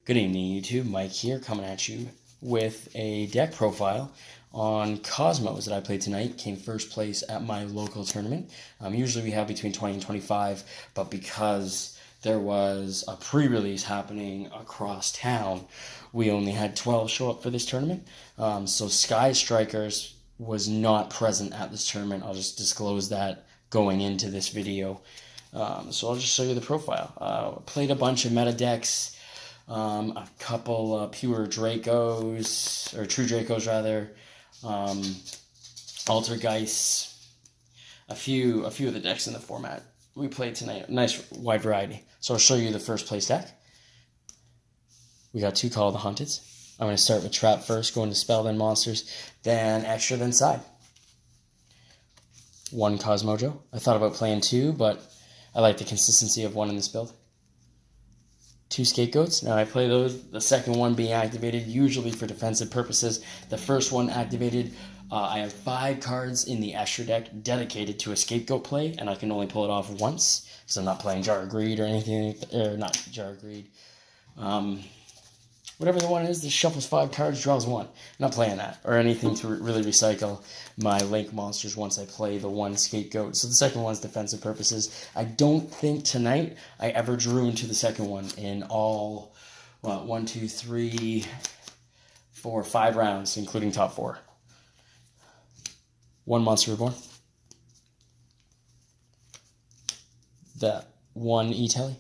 Good evening, YouTube. Mike here, coming at you with a deck profile on Kozmos that I played tonight. Came first place at my local tournament. Usually we have between 20 and 25, but because there was a pre-release happening across town, we only had 12 show up for this tournament. So Sky Strikers was not present at this tournament. I'll just disclose that going into this video. So I'll just show you the profile. Played a bunch of meta decks. A couple pure Dracos, or true Dracos rather, Altergeists, a few of the decks in the format we played tonight. Nice wide variety. So I'll show you the first place deck. We got two Call of the Haunteds. I'm going to start with Trap first, going to Spell, then Monsters, then Extra, then Side. One Kozmo. I thought about playing two, but I like the consistency of one in this build. Two Scapegoats. Now I play those, the second one being activated usually for defensive purposes. The first one activated, I have 5 cards in the Escher deck dedicated to a Scapegoat play, and I can only pull it off once, because I'm not playing Jar of Greed or anything, or not Jar of Greed. Whatever the one is that shuffles 5 cards, draws 1. I'm not playing that, or anything to really recycle my Link monsters once I play the one Scapegoat. So the second one's defensive purposes. I don't think tonight I ever drew into the second one in all, 1, 2, 3, 4, 5 rounds, including top 4. One Monster Reborn. That one E-Telly.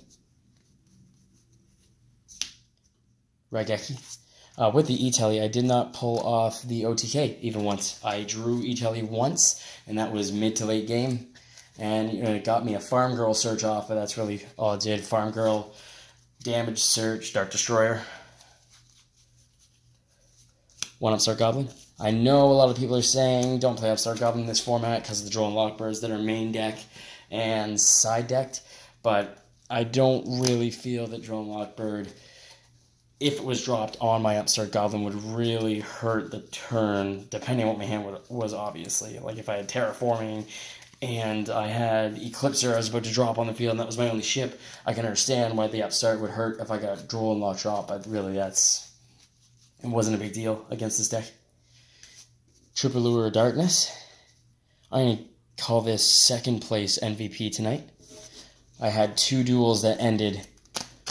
Raigeki. With the E-Telly, I did not pull off the OTK even once. I drew E-Telly once, and that was mid to late game. And it got me a Farm Girl search off, but that's really all it did. Farm Girl, Damage Search, Dark Destroyer. One Upstart Goblin. I know a lot of people are saying don't play Upstart Goblin in this format because of the Droll and Lockbirds that are main deck and side decked, but I don't really feel that Droll and Lockbird, if it was dropped on my Upstart Goblin, would really hurt the turn, depending on what my hand was, obviously. Like if I had Terraforming and I had Eclipser I was about to drop on the field and that was my only ship, I can understand why the Upstart would hurt if I got Droll and Lock drop, but really it wasn't a big deal against this deck. Triple Lure of Darkness. I'm going to call this second place MVP tonight. I had 2 duels that ended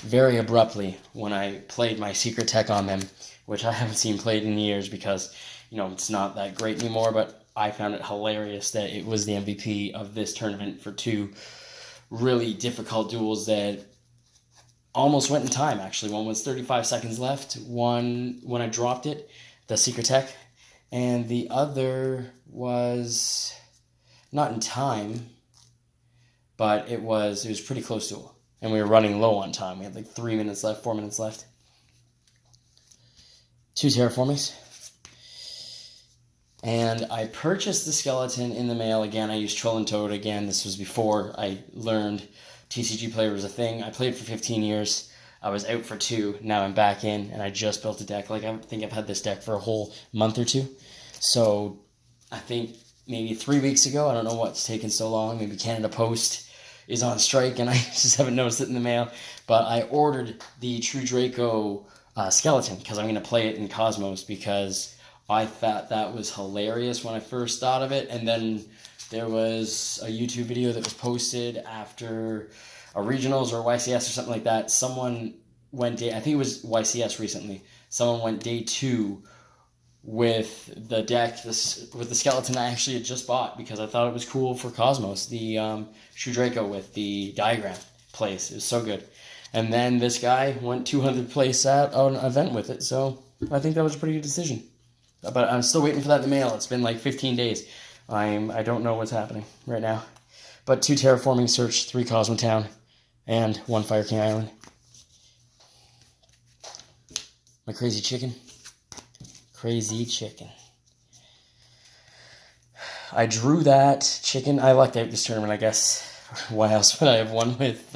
very abruptly when I played my secret tech on them, which I haven't seen played in years because, it's not that great anymore, but I found it hilarious that it was the MVP of this tournament for 2 really difficult duels that almost went in time, actually. One was 35 seconds left, one when I dropped it, the secret tech, and the other was not in time, but it was pretty close to it. And we were running low on time. We had like 3 minutes left, 4 minutes left. 2 Terraformings. And I purchased the skeleton in the mail again. I used Troll and Toad again. This was before I learned TCG Player was a thing. I played for 15 years. I was out for 2. Now I'm back in, and I just built a deck. Like, I think I've had this deck for a whole month or 2. So I think maybe 3 weeks ago, I don't know what's taken so long. Maybe Canada Post is on strike, and I just haven't noticed it in the mail. But I ordered the True Draco skeleton because I'm going to play it in Kozmos because I thought that was hilarious when I first thought of it. And then there was a YouTube video that was posted after a regionals or YCS or something like that. Someone went I think it was YCS recently. Someone went day 2 with the deck, with the skeleton I actually had just bought because I thought it was cool for Kozmos, the True Draco with the diagram place. It was so good. And then this guy went 200th place at an event with it, so I think that was a pretty good decision. But I'm still waiting for that in the mail. It's been like 15 days. I don't know what's happening right now. But 2 Terraforming Search, 3 Cosmotown, and 1 Fire King Island. My Crazy Chicken. Crazy Chicken. I drew that chicken. I lucked out this tournament, I guess. Why else would I have won with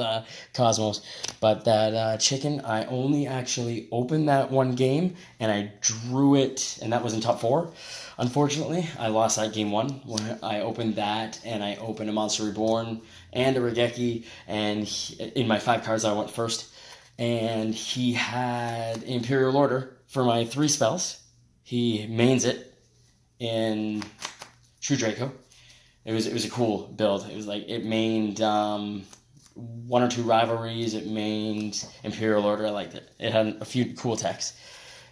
Kozmos? But that chicken, I only actually opened that one game, and I drew it, and that was in top 4. Unfortunately, I lost that game 1 when I opened that, and I opened a Monster Reborn and a Raigeki, and in my 5 cards I went first. and he had Imperial Order for my 3 spells. He mains it in True Draco. It was a cool build. It was like it mained 1 or 2 rivalries. It mained Imperial Order. I liked it. It had a few cool techs,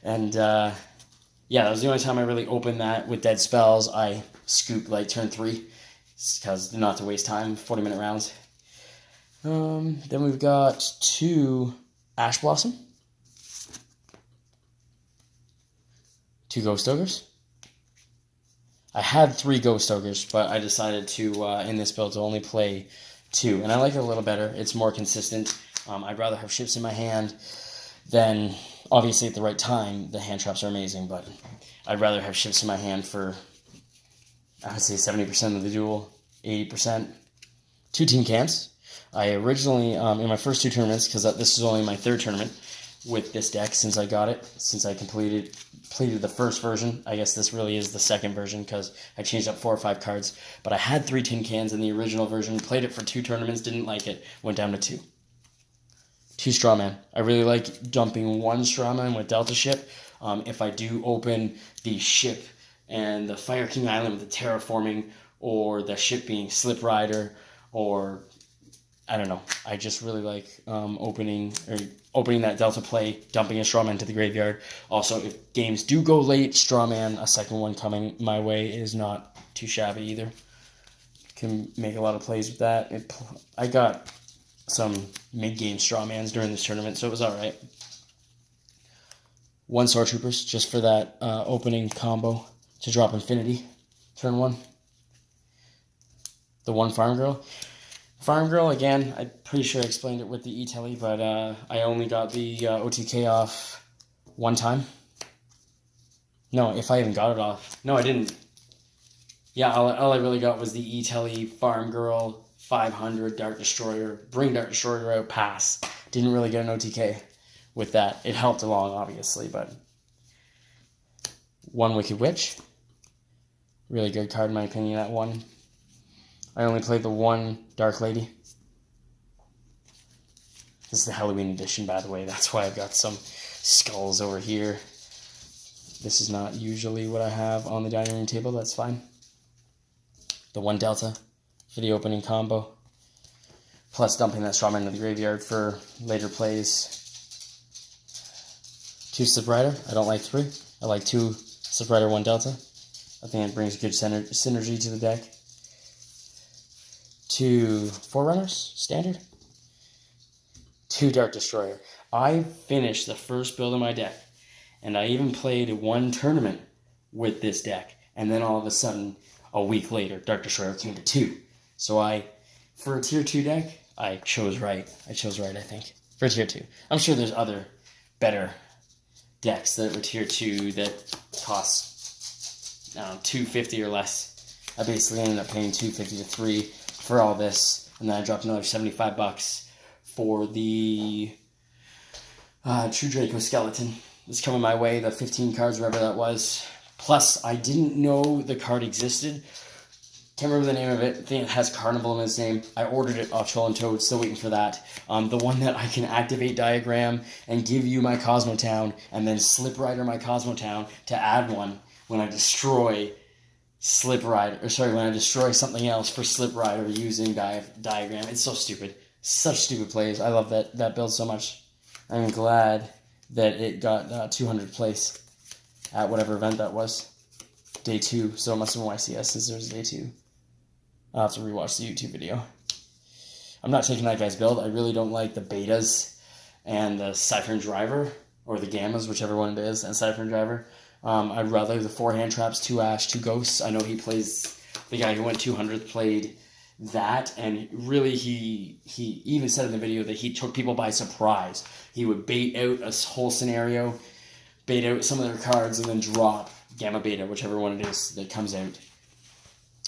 and yeah, that was the only time I really opened that with dead spells. I scooped like turn 3 because not to waste time. 40-minute rounds. Then we've got 2 Ash Blossom, 2 Ghost Ogres. I had 3 Ghost Ogres, but I decided to, in this build, to only play 2. And I like it a little better. It's more consistent. I'd rather have ships in my hand than, obviously at the right time, the hand traps are amazing, but I'd rather have ships in my hand for, I would say 70% of the duel, 80%. 2 Team Camps. I originally, in my first 2 tournaments, because this is only my 3rd tournament with this deck since I got it, since I completed the first version. I guess this really is the 2nd version because I changed up 4 or 5 cards. But I had 3 tin cans in the original version, played it for 2 tournaments, didn't like it, went down to 2. 2 Strawman. I really like dumping 1 Strawman with Delta Ship. If I do open the ship and the Fire King Island with the terraforming, or the ship being Slip Rider, or I don't know. I just really like opening that Delta play, dumping a Strawman to the graveyard. Also, if games do go late, Strawman, a 2nd one coming my way, is not too shabby either. Can make a lot of plays with that. I got some mid-game Strawmans during this tournament, so it was alright. 1 Sword Troopers, just for that opening combo to drop Infinity, turn 1. The 1 Farm Girl. Farm Girl, again, I'm pretty sure I explained it with the E-Telly, but I only got the OTK off 1 time. No, if I even got it off. No, I didn't. Yeah, all I really got was the E-Telly, Farm Girl, 500, Dark Destroyer, bring Dark Destroyer out, pass. Didn't really get an OTK with that. It helped along, obviously, but 1 Wicked Witch. Really good card, in my opinion, that one. I only played the 1 Dark Lady. This is the Halloween edition, by the way. That's why I've got some skulls over here. This is not usually what I have on the dining room table. That's fine. The 1 Delta for the opening combo. Plus dumping that Strawman into the graveyard for later plays. 2 Slip Rider. I don't like 3. I like 2 Slip Rider, 1 Delta. I think it brings good synergy to the deck. 2 Forerunners, standard. 2 Dark Destroyer. I finished the first build of my deck, and I even played 1 tournament with this deck, and then all of a sudden, a week later, Dark Destroyer came to 2. So for a tier 2 deck, I chose right. I think, for tier 2. I'm sure there's other better decks that were tier 2 that cost, I don't know, $250 or less. I basically ended up paying $250 to $3 for all this, and then I dropped another $75 for the True Draco Skeleton. It's coming my way, the 15 cards, whatever that was. Plus, I didn't know the card existed. Can't remember the name of it. I think it has Carnival in its name. I ordered it off Troll and Toad, still waiting for that. The one that I can activate Diagram and give you my Kozmo Town, and then Slip Rider my Kozmo Town to add one when I destroy Slip Rider, when I destroy something else for Slip Rider using Diagram. It's so stupid. Such stupid plays. I love that build so much. I'm glad that it got 200 place at whatever event that was. Day 2, so it must have been YCS since there was day 2. I'll have to rewatch the YouTube video. I'm not taking that guy's build. I really don't like the betas and the Cypher Driver, or the Gammas, whichever one it is, and Cypher Driver. I'd rather the 4 hand traps, 2 Ash, 2 Ghosts. I know he plays, the guy who went 200th played that, and really he even said in the video that he took people by surprise. He would bait out a whole scenario, bait out some of their cards, and then drop Gamma Beta, whichever one it is that comes out.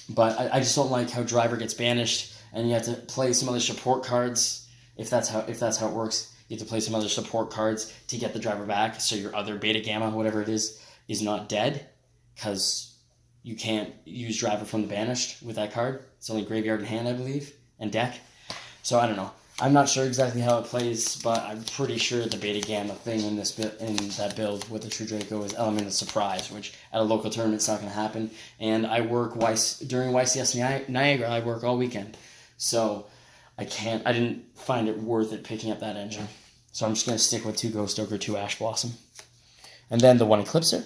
But I just don't like how Driver gets banished, and you have to play some other support cards. If that's how it works, you have to play some other support cards to get the Driver back, so your other Beta Gamma, whatever it is not dead, because you can't use Driver from the banished with that card. It's only graveyard and hand, I believe, and deck. So I don't know. I'm not sure exactly how it plays, but I'm pretty sure the Beta Gamma thing in that build with the True Draco is element of surprise, which at a local tournament it's not going to happen. And I work during YCS Niagara. I work all weekend, so I didn't find it worth it picking up that engine. So I'm just going to stick with 2 Ghost Ogre, 2 Ash Blossom, and then the 1 Eclipser.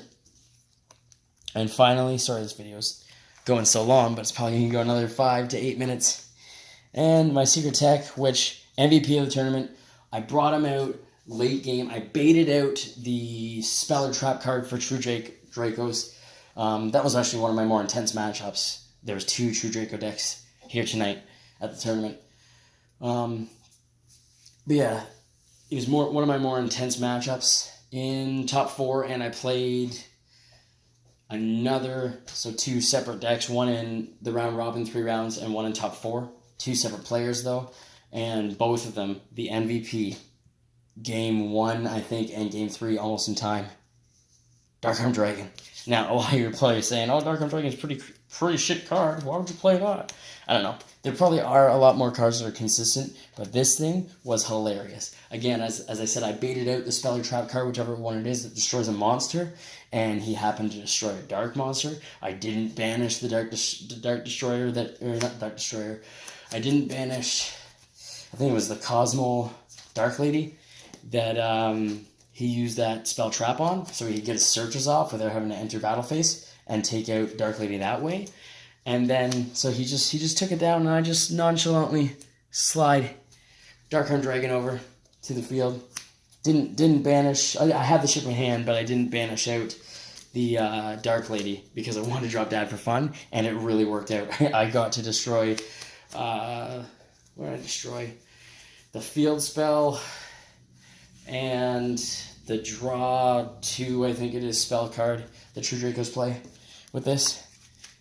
And finally, sorry this video's going so long, but it's probably going to go another 5 to 8 minutes. And my secret tech, which MVP of the tournament, I brought him out late game. I baited out the Speller Trap card for True Dracos. That was actually one of my more intense matchups. There was 2 True Draco decks here tonight at the tournament. But yeah, it was one of my more intense matchups in top 4, and I played another, so 2 separate decks, one in the round robin 3 rounds and one in top 4. 2 separate players though, and both of them the MVP. Game 1, I think, and Game 3 almost in time. Darkarm Dragon. Now, a lot of your players saying, "Oh, Darkarm Dragon is pretty shit card. Why would you play that?" I don't know. There probably are a lot more cards that are consistent, but this thing was hilarious. Again, as I said, I baited out the Speller Trap card, whichever one it is, that destroys a monster, and he happened to destroy a dark monster. I didn't banish the Dark Destroyer not Dark Destroyer. I didn't banish, I think it was the Kozmo Dark Lady that he used that spell trap on, so he could get his searches off without having to enter battle phase and take out Dark Lady that way. And then, so he just took it down, and I just nonchalantly slide Darkarm Dragon over to the field. Didn't banish. I had the ship in hand, but I didn't banish out the Dark Lady because I wanted to drop Dad for fun, and it really worked out. I got to destroy. What did I destroy? The field spell and the draw 2, I think it is, spell card that True Dracos play with this.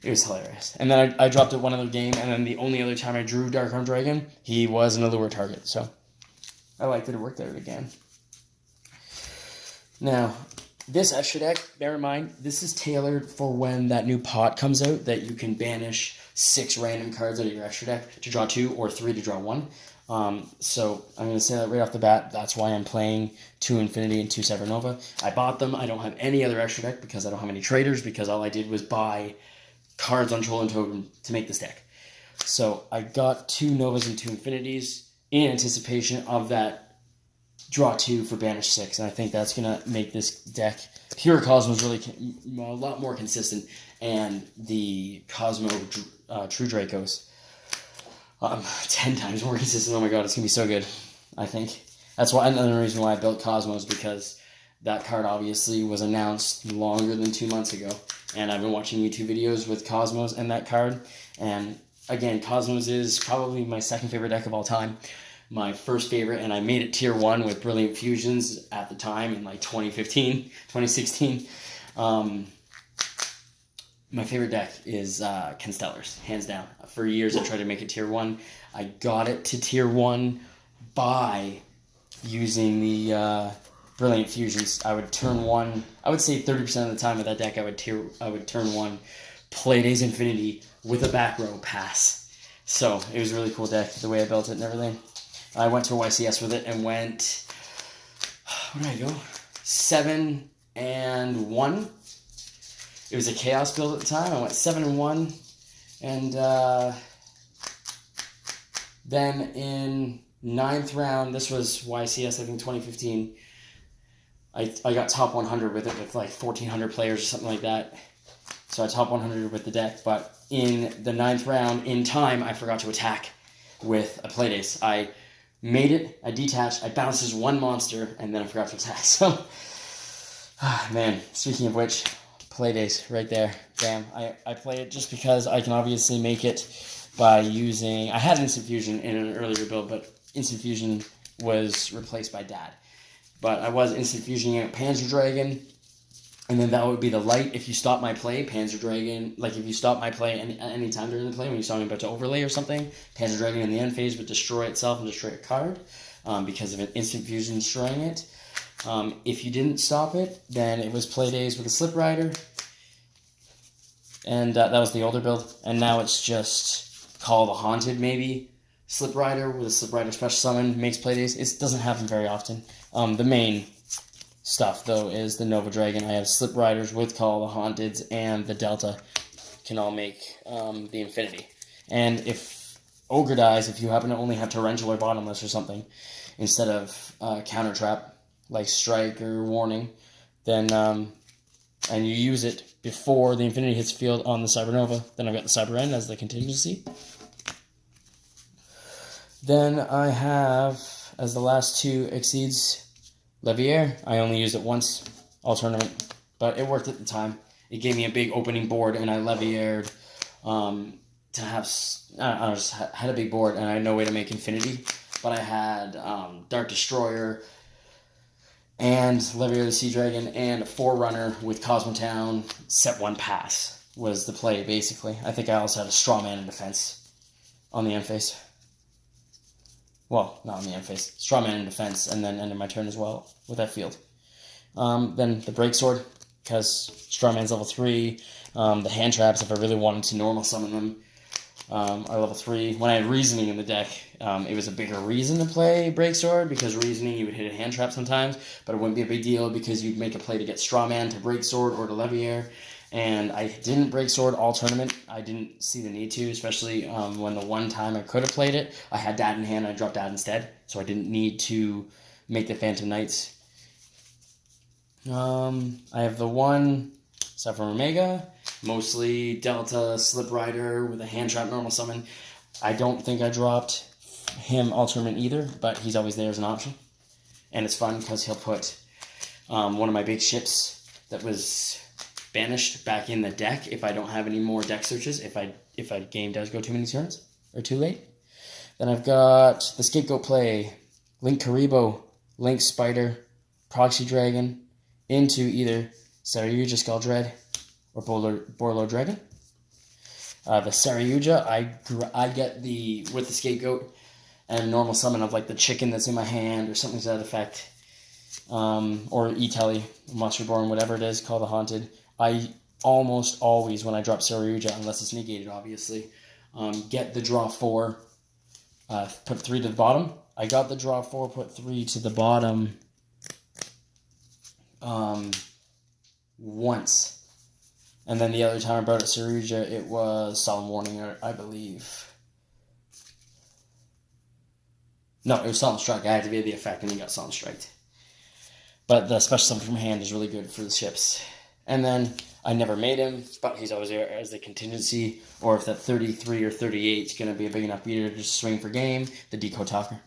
It was hilarious. And then I dropped it one other game, and then the only other time I drew Darkarm Dragon, he was an Allure target. So I liked that it worked out again. Now, this extra deck, bear in mind, this is tailored for when that new pot comes out that you can banish 6 random cards out of your extra deck to draw 2 or 3 to draw 1. So I'm going to say that right off the bat. That's why I'm playing 2 Infinity and 2 Severnova. I bought them. I don't have any other extra deck because I don't have any traders, because all I did was buy cards on Troll and Totem to make this deck. So I got 2 Novas and 2 Infinities in anticipation of that draw 2 for banish 6, and I think that's going to make this deck, Pure Kozmo, really a lot more consistent, and the Kozmo True Dracos 10 times more consistent. Oh my god, it's going to be so good, I think. That's why another reason why I built Kozmos, because that card obviously was announced longer than 2 months ago, and I've been watching YouTube videos with Kozmos and that card, and again, Kozmos is probably my second favorite deck of all time. My first favorite, and I made it tier 1 with Brilliant Fusions at the time in like 2015, 2016. My favorite deck is Constellars, hands down. For years I tried to make it tier 1. I got it to tier 1 by using the Brilliant Fusions. I would turn 1, I would say 30% of the time with that deck I would turn 1 Playdays Infinity with a back row pass. So it was a really cool deck, the way I built it and everything. I went to a YCS with it and went, where did I go? 7-1. It was a chaos build at the time. I went 7-1. And then in 9th round, this was YCS, I think 2015, I got top 100 with it with like 1,400 players or something like that. So I top 100 with the deck. But in the 9th round, in time, I forgot to attack with a Playdays. I made it, I detached, I bounced as 1 monster, and then I forgot to attack. So, man, speaking of which, Playdays right there. Bam. I play it just because I can obviously make it by using, I had Instant Fusion in an earlier build, but Instant Fusion was replaced by Dad. But I was Instant Fusioning out Panzer Dragon, and then that would be the light if you stop my play, Panzer Dragon, like if you stop my play any time during the play when you saw me about to overlay or something, Panzer Dragon in the end phase would destroy itself and destroy a card because of an Instant Fusion destroying it. If you didn't stop it, then it was Playdays with a Slip Rider, and that was the older build, and now it's just Call the Haunted maybe, Slip Rider with a Slip Rider special summon makes playdays. It doesn't happen very often. The main stuff, though, is the Nova Dragon. I have Slip Riders with Call of the Haunteds, and the Delta can all make the Infinity. And if Ogre dies, if you happen to only have Torrential or Bottomless or something, instead of Counter Trap, like Strike or Warning, then and you use it before the Infinity hits field on the Cybernova, then I've got the Cyber End as the contingency. Then I have, as the last two Exceeds, Leviair. I only used it once all tournament, but it worked at the time. It gave me a big opening board, and I Leviaired to have... I just had a big board, and I had no way to make Infinity, but I had Dark Destroyer and Leviair the Sea Dragon and a Forerunner with Kozmo Town. Set 1 pass was the play, basically. I think I also had a Straw Man in defense on the end phase. Well, not on the end phase. Straw Man in defense, and then ended my turn as well with that field. Then the Break Sword, because Straw Man's level 3. The Hand Traps, if I really wanted to normal summon them, are level 3. When I had Reasoning in the deck, it was a bigger reason to play Break Sword, because Reasoning, you would hit a Hand Trap sometimes, but it wouldn't be a big deal because you'd make a play to get Straw Man to Break Sword or to Leviair. And I didn't Break Sword all tournament. I didn't see the need to, especially when the one time I could have played it, I had Dad in hand, I dropped Dad instead, so I didn't need to make the Phantom Knights. I have the one Saffron Omega, mostly Delta, Slip Rider with a Hand Trap normal summon. I don't think I dropped him all tournament either, but he's always there as an option. And it's fun because he'll put one of my big ships that was banished back in the deck if I don't have any more deck searches, if a game does go too many turns or too late. Then I've got the Scapegoat play, Link Karibo, Link Spider, Proxy Dragon, into either Saryuja Skull Dread or Borlo Dragon. The Saryuja, I get with the Scapegoat and a normal summon of like the chicken that's in my hand or something to that effect. Or E-Telly, Monster Born, whatever it is, Call the Haunted. I almost always, when I drop Saryuja, unless it's negated, obviously, get the draw 4, put 3 to the bottom. I got the draw 4, put 3 to the bottom once. And then the other time I brought it Saryuja, it was Solemn Warning, I believe. No, it was Solemn Strike. I activated the effect and he got Solemn Striked. But the special summon from hand is really good for the ships. And then I never made him, but he's always there as the contingency. Or if that 33 or 38 is going to be a big enough beater to just swing for game, the Decode Talker.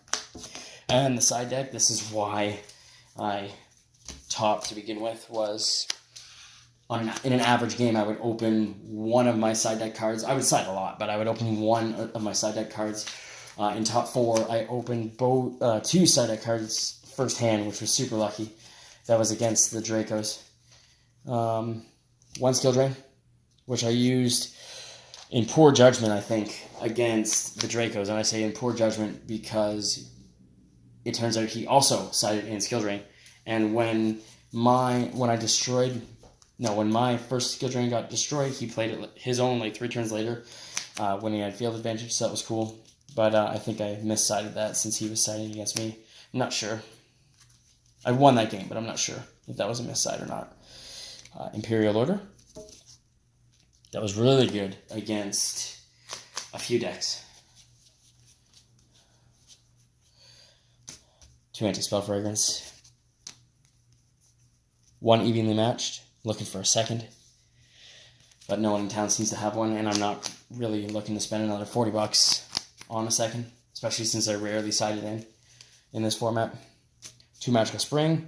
And the side deck, this is why I topped to begin with, was in an average game, I would open one of my side deck cards. I would side a lot, but I would open one of my side deck cards. In top 4, I opened 2 side deck cards first hand, which was super lucky. That was against the Dracos. 1 Skill Drain, which I used in poor judgment, I think, against the Dracos. And I say in poor judgment because it turns out he also sided in Skill Drain. And when my first Skill Drain got destroyed, he played it his own like 3 turns later when he had field advantage, so that was cool. But I think I missided that since he was siding against me. I'm not sure. I won that game, but I'm not sure if that was a misside or not. Imperial Order. That was really good against a few decks. 2 Anti-Spell Fragrance. 1 Evenly Matched. Looking for a second. But no one in town seems to have one, and I'm not really looking to spend another $40 on a second, especially since I rarely sided in this format. 2 Magical Spring.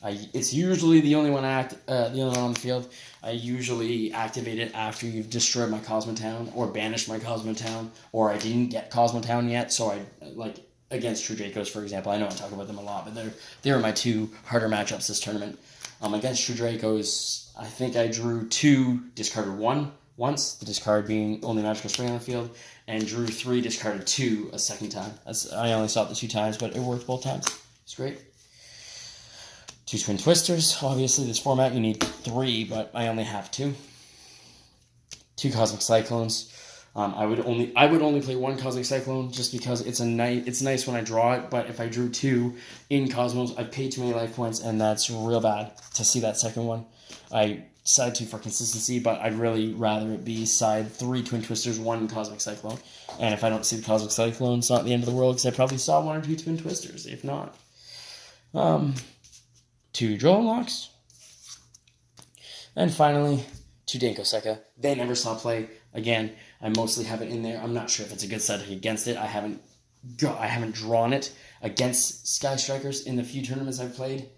It's usually the only one on the field. I usually activate it after you've destroyed my Kozmo Town or banished my Kozmo Town, or I didn't get Kozmo Town yet, so I like against True Dracos, for example. I know I talk about them a lot, but they were my 2 harder matchups this tournament. Against True Dracos, I think I drew 2, discarded 1 once, the discard being only Magical Spring on the field, and drew 3, discarded 2 a second time. I only saw it the 2 times, but it worked both times. It's great. 2 Twin Twisters. Obviously, this format you need 3, but I only have 2. 2 Cosmic Cyclones. I would only play one Cosmic Cyclone just because it's nice when I draw it, but if I drew 2 in Cosmos, I've paid too many life points, and that's real bad to see that second one. I side 2 for consistency, but I'd really rather it be side 3 Twin Twisters, 1 Cosmic Cyclone. And if I don't see the Cosmic Cyclone, it's not the end of the world, because I probably saw 1 or 2 Twin Twisters, if not. 2 Draw Unlocks. And finally, 2 Danko Sekka. They never saw play. Again, I mostly have it in there. I'm not sure if it's a good setting against it. I haven't drawn it against Sky Strikers in the few tournaments I've played.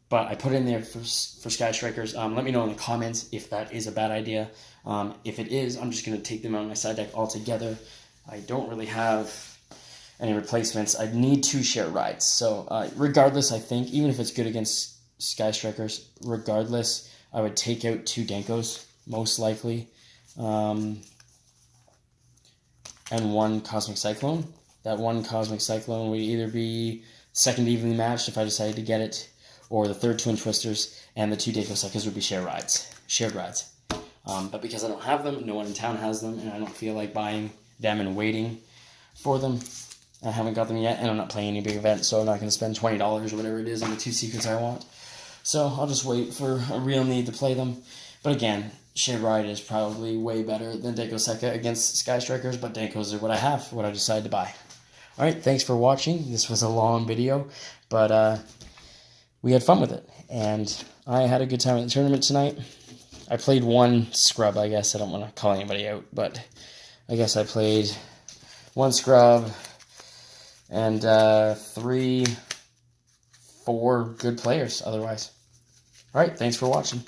But I put it in there for Sky Strikers. Let me know in the comments if that is a bad idea. If it is, I'm just going to take them out of my side deck altogether. I don't really have any replacements. I need 2 share rides. So regardless, I think, even if it's good against Sky Strikers, regardless, I would take out 2 Dankos, most likely. And 1 Cosmic Cyclone. That 1 Cosmic Cyclone would either be second evenly matched if I decided to get it, or the 3rd Twin Twisters, and the 2 Danko Sekkas would be shared rides. But because I don't have them, no one in town has them, and I don't feel like buying them and waiting for them. I haven't got them yet, and I'm not playing any big event, so I'm not going to spend $20 or whatever it is on the 2 secrets I want. So I'll just wait for a real need to play them. But again, shared ride is probably way better than Danko Sekka against Sky Strikers, but Dankos are what I have, what I decided to buy. Alright, thanks for watching. This was a long video, but we had fun with it, and I had a good time at the tournament tonight. I played 1 scrub, I guess. I don't want to call anybody out, but I guess I played 1 scrub and 3, 4 good players otherwise. Alright, thanks for watching.